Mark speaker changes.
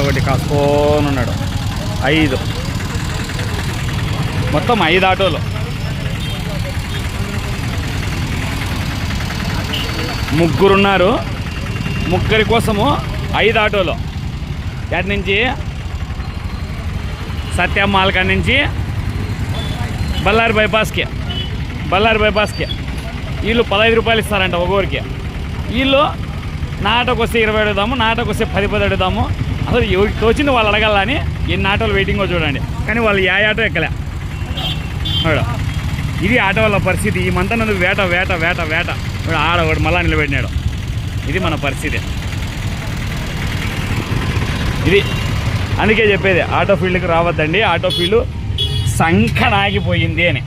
Speaker 1: ఒకటి కాసుకోనున్నాడు. 5 మొత్తం 5 ఆటోలు. ముగ్గురున్నారు. ముగ్గురి కోసము 5 ఆటోలు. ఎక్కడి నుంచి? సత్యమ్మాల్ కాడి నుంచి బళ్ళారి బైపాస్కి వీళ్ళు 15 రూపాయలు ఇస్తారంట ఒక్కొక్కరికి. వీళ్ళు నా ఆటోకి వస్తే 20 అడుగుదాము, నా ఆటోకి వస్తే 10 అడుగుదాము. అసలు ఎవరికి తోచింది వాళ్ళు అడగాలని ఎన్ని ఆటోలు వెయిటింగో చూడండి. కానీ వాళ్ళు ఏ ఆటో ఎక్కలే. ఇది ఆటో వాళ్ళ పరిస్థితి. ఈ మంతా నన్ను వేట వేట వేట వేట ఆడ ఒకటి మళ్ళా నిలబెట్టినాడు. ఇది మన పరిస్థితి. ఇది అందుకే చెప్పేది ఆటో ఫీల్డ్కి రావద్దండి. ఆటో ఫీల్డ్ సంఖనాగిపోయింది అని.